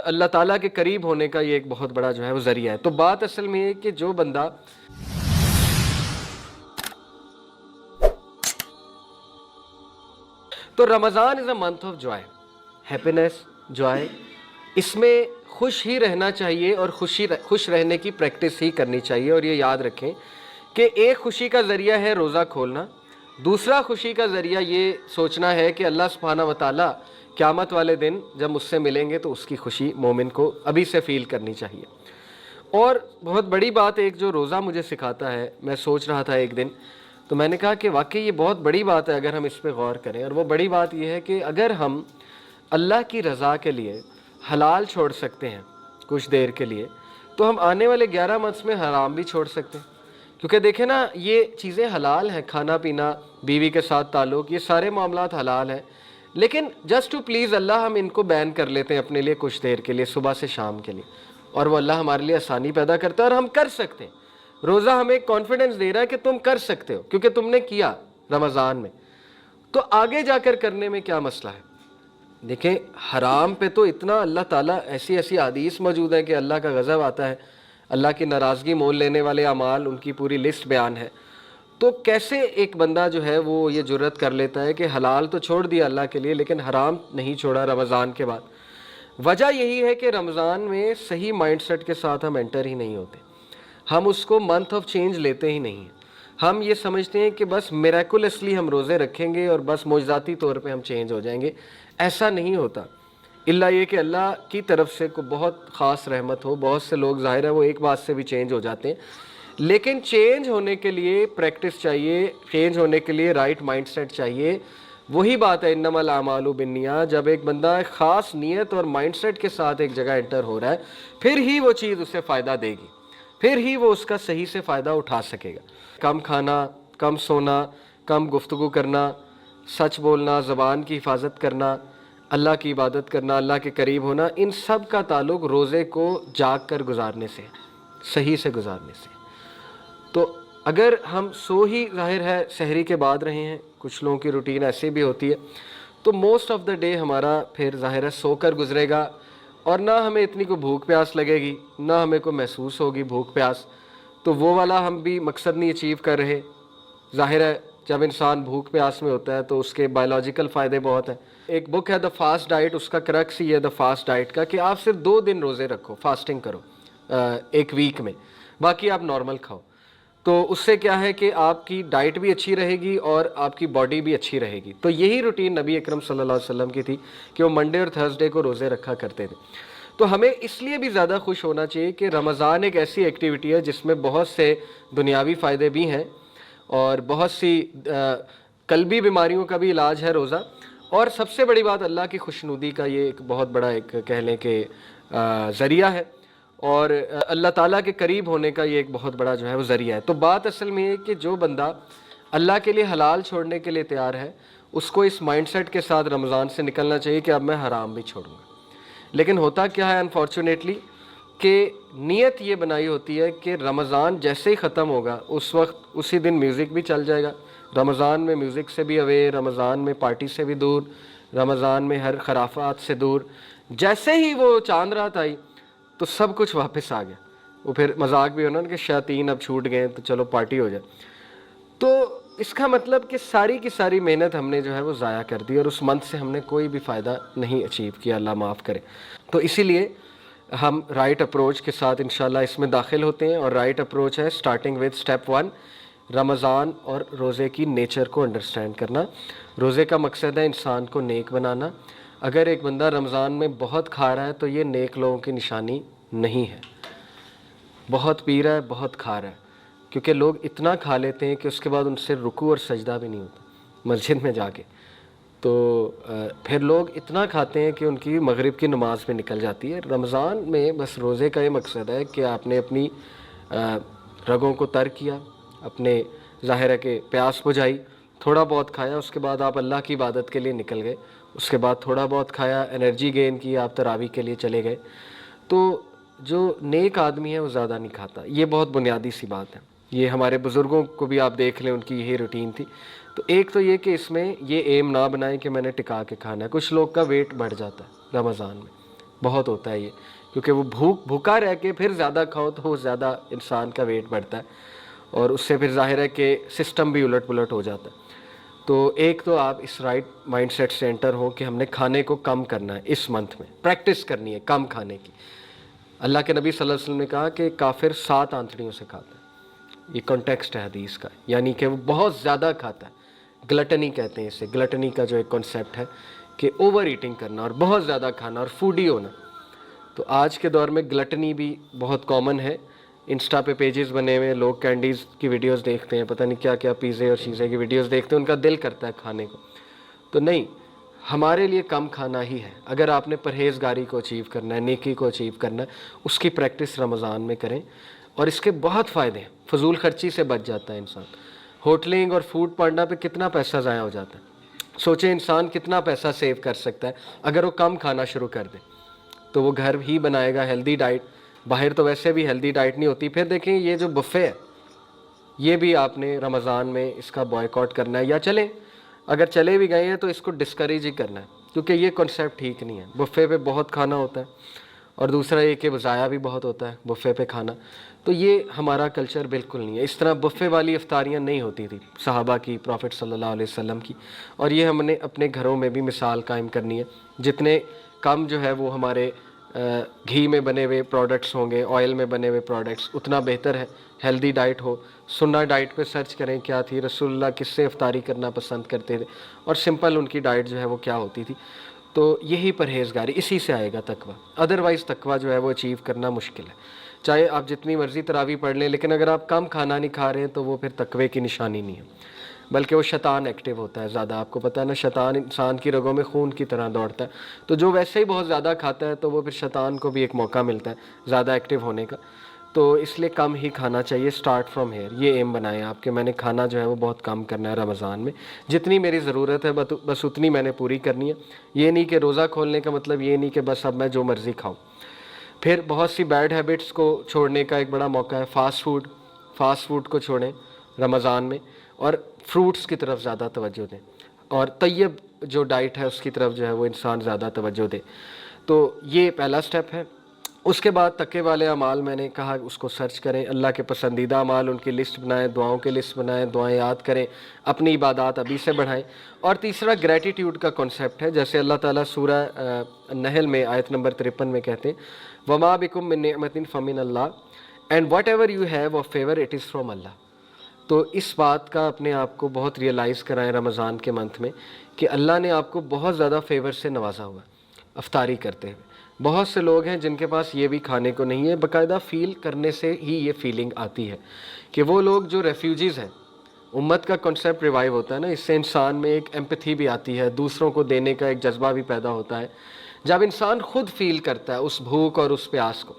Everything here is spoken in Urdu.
اللہ تعالیٰ کے قریب ہونے کا یہ ایک بہت بڑا جو ہے وہ ذریعہ ہے۔ تو بات اصل میں یہ کہ جو بندہ تو Ramzan is a month of joy, happiness, joy, اس میں خوش ہی رہنا چاہیے اور خوش رہنے کی پریکٹس ہی کرنی چاہیے۔ اور یہ یاد رکھیں کہ ایک خوشی کا ذریعہ ہے روزہ کھولنا، دوسرا خوشی کا ذریعہ یہ سوچنا ہے کہ اللہ سبحانہ و تعالیٰ قیامت والے دن جب مجھ سے ملیں گے تو اس کی خوشی مومن کو ابھی سے فیل کرنی چاہیے۔ اور بہت بڑی بات ایک جو روزہ مجھے سکھاتا ہے، میں سوچ رہا تھا ایک دن تو میں نے کہا کہ واقعی یہ بہت بڑی بات ہے اگر ہم اس پہ غور کریں، اور وہ بڑی بات یہ ہے کہ اگر ہم اللہ کی رضا کے لیے حلال چھوڑ سکتے ہیں کچھ دیر کے لیے، تو ہم آنے والے 11 منتھس میں حرام بھی چھوڑ سکتے ہیں۔ کیونکہ دیکھیں نا، یہ چیزیں حلال ہیں، کھانا پینا، بیوی کے ساتھ تعلق، یہ سارے معاملات حلال ہیں، لیکن جسٹ ٹو پلیز اللہ ہم ان کو بین کر لیتے ہیں اپنے لیے کچھ دیر کے لیے، صبح سے شام کے لیے، اور وہ اللہ ہمارے لیے آسانی پیدا کرتا ہے اور ہم کر سکتے ہیں۔ روزہ ہمیں کانفیڈنس دے رہا ہے کہ تم کر سکتے ہو کیونکہ تم نے کیا رمضان میں، تو آگے جا کر کرنے میں کیا مسئلہ ہے؟ دیکھیں حرام پہ تو اتنا اللہ تعالیٰ ایسی حدیث موجود ہے کہ اللہ کا غضب آتا ہے، اللہ کی ناراضگی مول لینے والے اعمال، ان کی پوری لسٹ بیان ہے۔ تو کیسے ایک بندہ جو ہے وہ یہ جرت کر لیتا ہے کہ حلال تو چھوڑ دیا اللہ کے لیے لیکن حرام نہیں چھوڑا رمضان کے بعد؟ وجہ یہی ہے کہ رمضان میں صحیح مائنڈ سیٹ کے ساتھ ہم انٹر ہی نہیں ہوتے، ہم اس کو منتھ آف چینج لیتے ہی نہیں ہیں۔ ہم یہ سمجھتے ہیں کہ بس میریکولسلی ہم روزے رکھیں گے اور بس معجزاتی طور پہ ہم چینج ہو جائیں گے۔ ایسا نہیں ہوتا، الا یہ کہ اللہ کی طرف سے کوئی بہت خاص رحمت ہو۔ بہت سے لوگ ظاہر ہے وہ ایک بات سے بھی چینج ہو جاتے ہیں، لیکن چینج ہونے کے لیے پریکٹس چاہیے، چینج ہونے کے لیے رائٹ مائنڈ سیٹ چاہیے۔ وہی بات ہے انما الاعمال بالنیات، جب ایک بندہ ایک خاص نیت اور مائنڈ سیٹ کے ساتھ ایک جگہ انٹر ہو رہا ہے، پھر ہی وہ چیز اسے فائدہ دے گی، پھر ہی وہ اس کا صحیح سے فائدہ اٹھا سکے گا۔ کم کھانا، کم سونا، کم گفتگو کرنا، سچ بولنا، زبان کی حفاظت کرنا، اللہ کی عبادت کرنا، اللہ کے قریب ہونا، ان سب کا تعلق روزے کو جاگ کر گزارنے سے، صحیح سے گزارنے سے۔ تو اگر ہم سو ہی ظاہر ہے سحری کے بعد رہے ہیں، کچھ لوگوں کی روٹین ایسے بھی ہوتی ہے، تو موسٹ آف دا ڈے ہمارا پھر ظاہر ہے سو کر گزرے گا، اور نہ ہمیں اتنی کوئی بھوک پیاس لگے گی، نہ ہمیں کوئی محسوس ہوگی بھوک پیاس، تو وہ والا ہم بھی مقصد نہیں اچیو کر رہے۔ ظاہر ہے جب انسان بھوک پیاس میں ہوتا ہے تو اس کے بایولوجیکل فائدے بہت ہیں۔ ایک بک ہے دا فاسٹ ڈائٹ، اس کا کرکس ہی ہے دا فاسٹ ڈائٹ کا کہ آپ صرف 2 دن روزے رکھو، فاسٹنگ کرو ایک ویک میں، باقی آپ نارمل کھاؤ۔ تو اس سے کیا ہے کہ آپ کی ڈائٹ بھی اچھی رہے گی اور آپ کی باڈی بھی اچھی رہے گی۔ تو یہی روٹین نبی اکرم صلی اللہ علیہ وسلم کی تھی کہ وہ منڈے اور تھرسڈے کو روزے رکھا کرتے تھے۔ تو ہمیں اس لیے بھی زیادہ خوش ہونا چاہیے کہ رمضان ایک ایسی ایکٹیویٹی ہے جس میں بہت سے دنیاوی فائدے بھی ہیں اور بہت سی قلبی بیماریوں کا بھی علاج ہے روزہ، اور سب سے بڑی بات اللہ کی خوشنودی کا یہ ایک بہت بڑا ایک کہہ لیں کہ ذریعہ ہے، اور اللہ تعالیٰ کے قریب ہونے کا یہ ایک بہت بڑا جو ہے وہ ذریعہ ہے۔ تو بات اصل میں یہ کہ جو بندہ اللہ کے لیے حلال چھوڑنے کے لیے تیار ہے، اس کو اس مائنڈ سیٹ کے ساتھ رمضان سے نکلنا چاہیے کہ اب میں حرام بھی چھوڑوں گا۔ لیکن ہوتا کیا ہے انفارچونیٹلی کہ نیت یہ بنائی ہوتی ہے کہ رمضان جیسے ہی ختم ہوگا اس وقت اسی دن میوزک بھی چل جائے گا، رمضان میں میوزک سے بھی اوے، رمضان میں پارٹی سے بھی دور، رمضان میں ہر خرافات سے دور۔ جیسے ہی وہ چاند رات آئی تو سب کچھ واپس آ گیا، وہ پھر مذاق بھی ہونا کہ شیاطین اب چھوٹ گئے تو چلو پارٹی ہو جائے۔ تو اس کا مطلب کہ ساری کی ساری محنت ہم نے جو ہے وہ ضائع کر دی اور اس منتھ سے ہم نے کوئی بھی فائدہ نہیں اچیو کیا، اللہ معاف کرے۔ تو اسی لیے ہم رائٹ اپروچ کے ساتھ انشاءاللہ اس میں داخل ہوتے ہیں، اور رائٹ اپروچ ہے سٹارٹنگ وتھ سٹیپ 1، رمضان اور روزے کی نیچر کو انڈرسٹینڈ کرنا۔ روزے کا مقصد ہے انسان کو نیک بنانا۔ اگر ایک بندہ رمضان میں بہت کھا رہا ہے تو یہ نیک لوگوں کی نشانی نہیں ہے، بہت پی رہا ہے، بہت کھا رہا ہے، کیونکہ لوگ اتنا کھا لیتے ہیں کہ اس کے بعد ان سے رکوع اور سجدہ بھی نہیں ہوتا مسجد میں جا کے، تو پھر لوگ اتنا کھاتے ہیں کہ ان کی مغرب کی نماز میں نکل جاتی ہے۔ رمضان میں بس روزے کا یہ مقصد ہے کہ آپ نے اپنی رگوں کو تر کیا، اپنے ظاہر ہے کہ پیاس بجھائی، تھوڑا بہت کھایا، اس کے بعد آپ اللہ کی عبادت کے لیے نکل گئے، اس کے بعد تھوڑا بہت کھایا، انرجی گین کی، آپ تراویح کے لیے چلے گئے۔ تو جو نیک آدمی ہے وہ زیادہ نہیں کھاتا، یہ بہت بنیادی سی بات ہے۔ یہ ہمارے بزرگوں کو بھی آپ دیکھ لیں، ان کی یہی روٹین تھی۔ تو ایک تو یہ کہ اس میں یہ ایم نہ بنائیں کہ میں نے ٹکا کے کھانا ہے۔ کچھ لوگ کا ویٹ بڑھ جاتا ہے رمضان میں، بہت ہوتا ہے یہ، کیونکہ وہ بھوکا رہ کے پھر زیادہ کھاؤ تو وہ زیادہ انسان کا ویٹ بڑھتا ہے، اور اس سے پھر ظاہر ہے کہ سسٹم بھی الٹ پلٹ ہو جاتا ہے۔ تو ایک تو آپ اس رائٹ مائنڈ سیٹ سے انٹر ہو کہ ہم نے کھانے کو کم کرنا ہے، اس منتھ میں پریکٹس کرنی ہے کم کھانے کی۔ اللہ کے نبی صلی اللہ علیہ وسلم نے کہا کہ کافر 7 آنتڑیوں سے کھاتا ہے، یہ کانٹیکسٹ ہے حدیث کا، یعنی کہ وہ بہت زیادہ کھاتا ہے۔ گلٹنی کہتے ہیں اسے، گلٹنی کا جو ایک کانسیپٹ ہے کہ اوور ایٹنگ کرنا اور بہت زیادہ کھانا اور فوڈی ہونا۔ تو آج کے دور میں گلٹنی بھی بہت کامن ہے، انسٹا پہ پیجز بنے ہوئے، لوگ کینڈیز کی ویڈیوز دیکھتے ہیں، پتہ نہیں کیا کیا پیزے اور چیزیں کی ویڈیوز دیکھتے ہیں، ان کا دل کرتا ہے کھانے کو۔ تو نہیں، ہمارے لیے کم کھانا ہی ہے۔ اگر آپ نے پرہیزگاری کو اچیو کرنا ہے، نیکی کو اچیو کرنا ہے، اس کی پریکٹس رمضان میں کریں، اور اس کے بہت فائدے ہیں۔ فضول خرچی سے بچ جاتا ہے انسان۔ ہوٹلنگ اور فوڈ پانڈا پہ کتنا پیسہ ضائع ہو جاتا ہے، سوچیں انسان کتنا پیسہ سیو کر سکتا ہے اگر وہ کم کھانا شروع کر دے۔ تو وہ گھر ہی بنائے گا ہیلدی ڈائٹ، باہر تو ویسے بھی ہیلدی ڈائٹ نہیں ہوتی۔ پھر دیکھیں یہ جو بفے ہے، یہ بھی آپ نے رمضان میں اس کا بوائیکاٹ کرنا ہے، یا چلیں اگر چلے بھی گئے ہیں تو اس کو ڈسکریج ہی کرنا ہے، کیونکہ یہ کنسیپٹ ٹھیک نہیں ہے۔ بفے پہ بہت کھانا ہوتا ہے، اور دوسرا یہ کہ ضائع بھی بہت ہوتا ہے بفے پہ کھانا، تو یہ ہمارا کلچر بالکل نہیں ہے۔ اس طرح بفے والی افطاریاں نہیں ہوتی تھی صحابہ کی، پروفٹ صلی اللہ علیہ وسلم کی، اور یہ ہم نے اپنے گھروں میں بھی مثال قائم کرنی ہے۔ جتنے کم جو ہے وہ ہمارے گھی میں بنے ہوئے پروڈکٹس ہوں گے، آئل میں بنے ہوئے پروڈکٹس، اتنا بہتر ہے۔ ہیلدی ڈائٹ ہو، سنہ ڈائٹ پہ سرچ کریں کیا تھی، رسول اللہ کس سے افطاری کرنا پسند کرتے تھے، اور سمپل ان کی ڈائٹ جو ہے وہ کیا ہوتی تھی۔ تو یہی پرہیزگاری، اسی سے آئے گا تقویٰ۔ ادروائز تقویٰ جو ہے وہ اچیو کرنا مشکل ہے، چاہے آپ جتنی مرضی تراویح پڑھ لیں، لیکن اگر آپ کم کھانا نہیں کھا رہے ہیں تو وہ پھر تقوی کی نشانی نہیں ہے، بلکہ وہ شیطان ایکٹیو ہوتا ہے زیادہ۔ آپ کو پتہ ہے نا، شیطان انسان کی رگوں میں خون کی طرح دوڑتا ہے، تو جو ویسے ہی بہت زیادہ کھاتا ہے تو وہ پھر شیطان کو بھی ایک موقع ملتا ہے زیادہ ایکٹیو ہونے کا۔ تو اس لیے کم ہی کھانا چاہیے، سٹارٹ فرام ہیئر۔ یہ ایم بنائیں آپ کہ میں نے کھانا جو ہے وہ بہت کم کرنا ہے رمضان میں، جتنی میری ضرورت ہے بس اتنی میں نے پوری کرنی ہے۔ یہ نہیں کہ روزہ کھولنے کا مطلب یہ نہیں کہ بس اب میں جو مرضی کھاؤں۔ پھر بہت سی بیڈ ہیبٹس کو چھوڑنے کا ایک بڑا موقع ہے، فاسٹ فوڈ کو چھوڑیں رمضان میں، اور فروٹس کی طرف زیادہ توجہ دیں، اور طیب جو ڈائٹ ہے اس کی طرف جو ہے وہ انسان زیادہ توجہ دے۔ تو یہ پہلا سٹیپ ہے۔ اس کے بعد تقوی والے اعمال میں نے کہا اس کو سرچ کریں، اللہ کے پسندیدہ اعمال ان کی لسٹ بنائیں، دعاؤں کی لسٹ بنائیں، دعائیں یاد کریں، اپنی عبادات ابھی سے بڑھائیں۔ اور تیسرا گریٹیٹیوڈ کا کنسیپٹ ہے، جیسے اللہ تعالیٰ سورہ نحل میں آیت نمبر 53 میں کہتے ہیں وَمَا بِكُم مِّن نِعْمَةٍ فَمِنَ اللَّهِ and whatever you have of favour it is from Allah. تو اس بات کا اپنے آپ کو بہت ریئلائز کرائیں رمضان کے منتھ میں کہ اللہ نے آپ کو بہت زیادہ فیور سے نوازا ہوا ہے افطاری کرتے ہوئے۔ بہت سے لوگ ہیں جن کے پاس یہ بھی کھانے کو نہیں ہے، باقاعدہ فیل کرنے سے ہی یہ فیلنگ آتی ہے کہ وہ لوگ جو ریفیوجیز ہیں، امت کا کنسیپٹ ریوائیو ہوتا ہے نا، اس سے انسان میں ایک ایمپتھی بھی آتی ہے، دوسروں کو دینے کا ایک جذبہ بھی پیدا ہوتا ہے، جب انسان خود فیل کرتا ہے اس بھوک اور اس پیاس کو۔